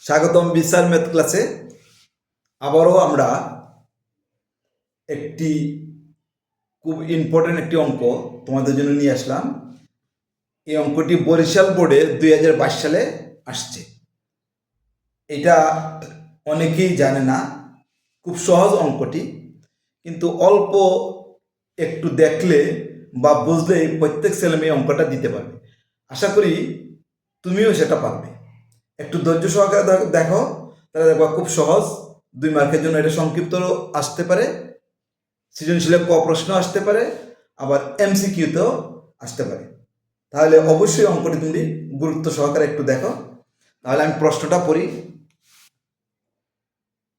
স্বাগতম বিশাল ম্যাথ ক্লাসে। আবারও আমরা একটি খুব ইম্পর্টেন্ট একটি অঙ্ক তোমাদের জন্য নিয়ে আসলাম। এই অঙ্কটি বরিশাল বোর্ডে 2022 সালে আসছে। এটা অনেকেই জানে না, খুব সহজ অঙ্কটি, কিন্তু অল্প একটু দেখলে বা বুঝলেই প্রত্যেক ছেলে মেয়ে অঙ্কটা দিতে পারবে। আশা করি তুমিও সেটা পারবে। একটু ধৈর্য সহকারে দেখো, তাহলে দেখো খুব সহজ। 2 মার্কের জন্য এটা সংক্ষিপ্ত আসতে পারে, সৃজনশীলে ক প্রশ্ন আসতে পারে, আবার এমসিকিউতেও আসতে পারে। তাহলে অবশ্যই অঙ্কটি তুমি গুরুত্ব সহকারে একটু দেখো। তাহলে আমি প্রশ্নটা পড়ি।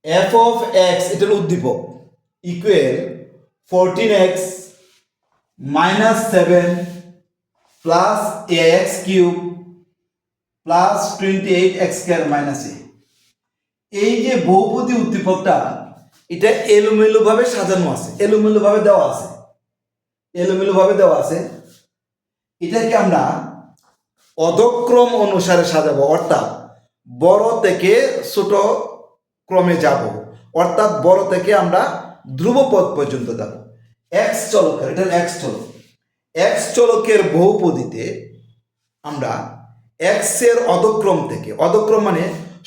এফ অফ এক্স, এটার উদ্দীপক, equal 14x - 7 plus ax cube plus 28x square minus a। এই যে বহুপদী উদ্দীপকটা, এটা এলোমেলোভাবে সাজানো আছে, এলোমেলোভাবে দেওয়া আছে। এটাকে আমরা অধক্রম অনুসারে সাজাবো, অর্থাৎ বড় থেকে ছোট ক্রমে যাব, অর্থাৎ বড় থেকে আমরা ধ্রুবপদ পর্যন্ত যাব। এক্স চলকের, এটা এক্স চলকের বহুপদীতে আমরা এক্স এর অধক্রম থেকে, অধক্রম মানে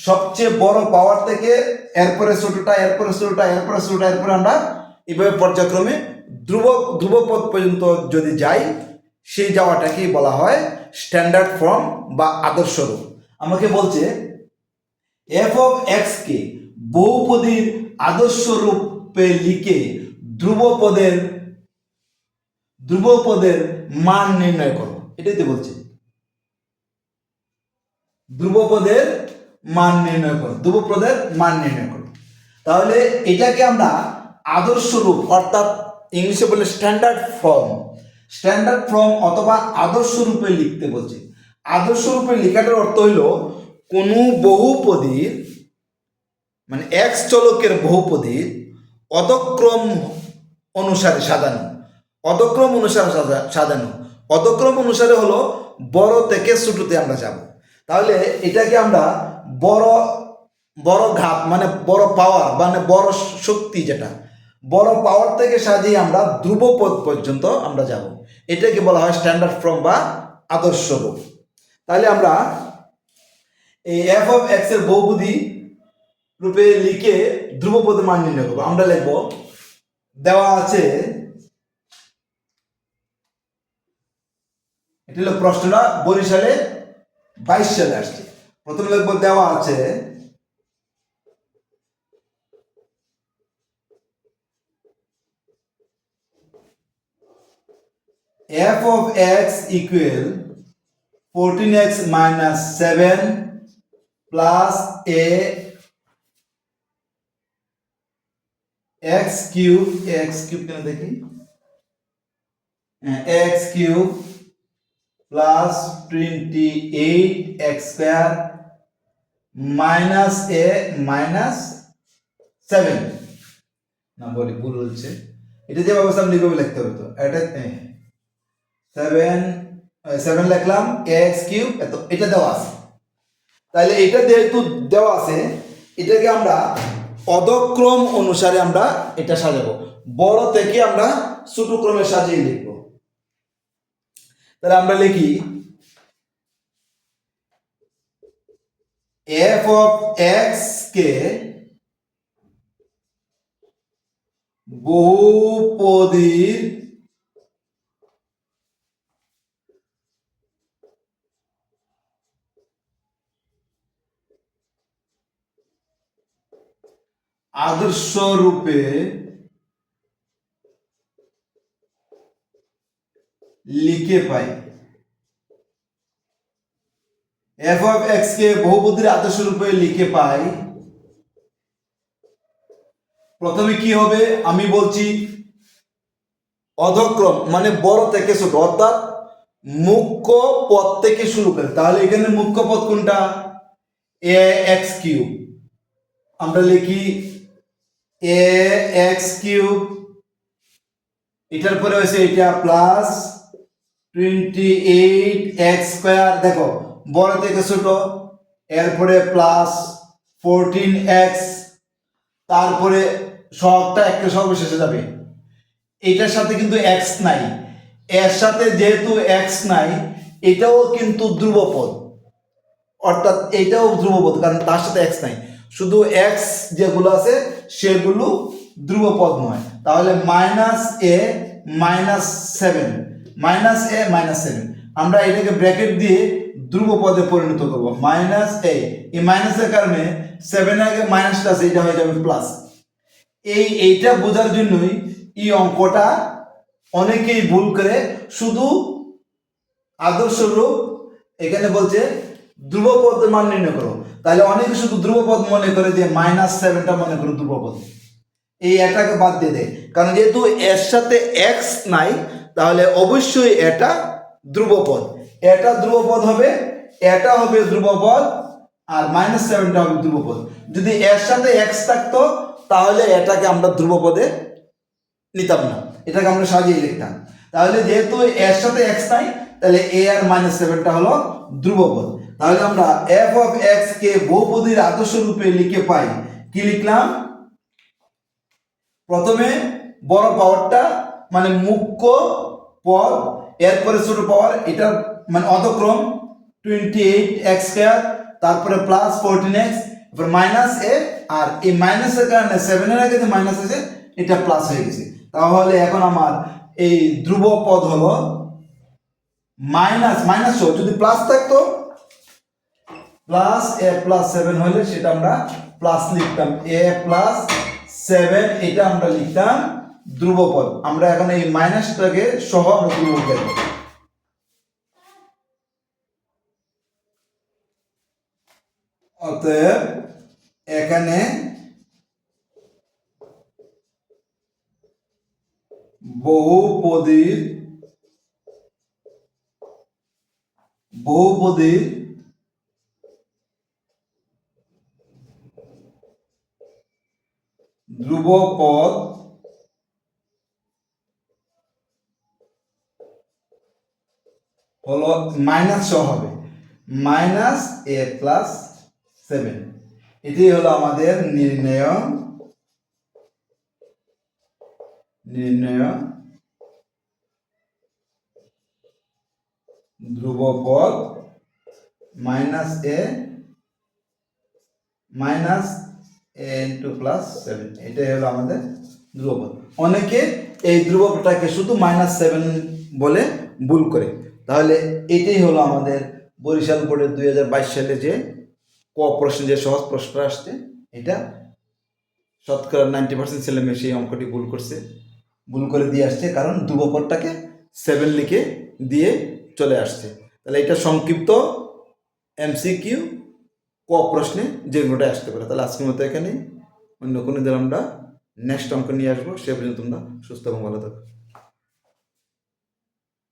সবচেয়ে বড় পাওয়ার থেকে এরপরে ছোটটা, এরপরে ছোটটা, এরপরে ছোটটা, এরপরে আমরা এইভাবে পর্যায়ক্রমে ধ্রুবপদ পর্যন্ত যদি যাই, সেই যাওয়াটাকেই বলা হয় স্ট্যান্ডার্ড ফর্ম বা আদর্শ রূপ। আমাকে বলছে এফ অফ এক্স কে বহুপদীর আদর্শ রূপে লিখে ধ্রুবপদের মান নির্ণয় করো। এটাই তো বলছে, ধ্রুবপদের মান নির্ণয় করো। তাহলে এটাকে আমরা আদর্শ রূপ, অর্থাৎ ইংলিশে বলে স্ট্যান্ডার্ড ফর্ম অথবা আদর্শ রূপে লিখতে বলছে। আদর্শ রূপে লেখাটার অর্থ হইল কোনো বহুপদীর, মানে এক্স চলকের বহুপদীর অধক্রম অনুসারে সাজানো। অধক্রম অনুসারে হলো বড় থেকে ছোটতে আমরা যাব। তাহলে এটাকে আমরা বড় ঘাত, মানে বড় পাওয়ার, মানে বড় শক্তি, যেটা বড় পাওয়ার থেকে সাজিয়ে আমরা ধ্রুবপদ পর্যন্ত আমরা যাব। এটাকে বলা হয় স্ট্যান্ডার্ড ফর্ম বা আদর্শ রূপ। তাহলে আমরা এই এফ অফ এক্স এর বহুপদী রূপে লিখে ধ্রুবপদের মান নির্ণয় করবো। আমরা লিখব, দেওয়া আছে, এটা হলো প্রশ্নটা বরিশালে 22 সালে আসছে। প্রথমে লিখব, দেওয়া আছে f of x equal 14x - 7 plus a x cube কেন দেখি, x cube plus 28x square minus a minus 7 না, বলি ভুল হচ্ছে। এটা যে ব্যবস্থা আমি লিখতে হবে, তো এটা 7 লিখলাম, x কিউব, এটা দেওয়া আছে। তাহলে এটা যেহেতু দেওয়া আছে, এটাকে আমরা অধক্রম অনুসারে আমরা এটা সাজাবো, বড় থেকে আমরা ছোট ক্রমে সাজিয়ে লিখব। তাহলে আমরা লিখি f of x কে বহুপদীর আদর্শ রূপে লিখে পাই। f of x কে বহুপদীর আদর্শ রূপে লিখে পাই। প্রথমে কি হবে আমি বলছি, অধক্রম মানে বড় থেকে ছোট, অর্থাৎ মুখ্য পদ থেকে শুরু করে। তাহলে এখানে মুখ্য পদ কোনটা, ax কিউব। আমরা লিখি ax কিউব, এটার পরে হয়েছে এটা প্লাস 28x স্কয়ার। দেখো বড় থেকে ছোট, এরপরে প্লাস 14x, তারপরে সহগটা একটা সহগ শেষে যাবে, এটার সাথে কিন্তু x নাই, এর সাথে যেহেতু x নাই এটাও কিন্তু ধ্রুবপদ, অর্থাৎ এটাও ধ্রুবপদ কারণ তার সাথে x নাই, শুধু x যেগুলো আছে সেগুলো ধ্রুবপদ নয়। তাহলে -a-7, -a-7 আমরা এটাকে ব্র্যাকেট দিয়ে ধ্রুবপদে পরিণত করব। -a, এই মাইনাসের কারণে 7 এর আগে মাইনাসটা আছে, এটা হয়ে যাবে প্লাস। এইটা বোঝার জন্যই এই অঙ্কটা অনেকেই ভুল করে শুধু আদর্শ রূপ, এখানে বলছে ধ্রুবপদের মান নির্ণয় করো, তাহলে অনেকে শুধু ধ্রুবপদ মনে করে যে -7টা মনে করো ধ্রুবপদ, এই এটাকে বাদ দিয়ে দেয়, কারণ যেহেতু এর সাথে x নাই তাহলে অবশ্যই এটা ধ্রুবপদ, এটা ধ্রুবপদ হবে, এটা হবে ধ্রুবপদ, আর -7টা হবে ধ্রুবপদ। যদি এর সাথে x থাকতো তাহলে এটাকে আমরা ধ্রুবপদে নিতাম না, এটাকে আমরা সাজিয়ে লিখতাম। তাহলে যেহেতু এর সাথে x নাই তাহলে a আর -7টা হলো ধ্রুবপদ। তাহলে আমরা f(x) কে বহুপদীর আদর্শ রূপে লিখে পাই, কি লিখলাম? প্রথমে বড় পাওয়ারটা মানে মুখ্য পদ, এরপরে ছোট পাওয়ার, এটা মানে অধক্রম 28x², তারপরে প্লাস 14x, এরপর -a, আর এই মাইনাসের কারণে 7 এর আগে যে মাইনাস আছে এটা প্লাস হয়ে গেছে। তাহলে এখন আমার এই ধ্রুবপদ হলো মাইনাস, যদি প্লাস থাকতো +a+7 হলে সেটা আমরা প্লাস লিখতাম, a+7 এটা আমরা লিখতাম ধ্রুবপদ। আমরা এখন এই মাইনাসটাকে সহ আমরা ধ্রুবপদ লিখব। অতএব এখানে বহুপদীর ধ্রুবপদ হলো মাইনাস সহ হবে -a+7, এটি হলো আমাদের নির্ণয় ধ্রুবপদ -a+7, এটাই হলো আমাদের ধ্রুবপদ। অনেকে এই ধ্রুবপদটাকে শুধু -7 বলে ভুল করে। তাহলে এটাই হলো আমাদের বরিশাল বোর্ডের 2022 সালে যে ক প্রশ্নে যে সহজ প্রশ্ন আসছে, এটা শতকরা 90% ছেলে মেয়ে সেই অঙ্কটি ভুল করে দিয়ে আসছে, কারণ ধ্রুবপদটাকে 7 লিখে দিয়ে চলে আসছে। তাহলে এটা সংক্ষিপ্ত এমসিকিউ ক প্রশ্নে যেগুলোটা আসতে পারে। তাহলে আজকের মতো এখানেই, অন্য কোনো দিন আমরা নেক্সট অঙ্ক নিয়ে আসবো। সে পর্যন্ত তোমরা সুস্থ এবং ভালো থাকো।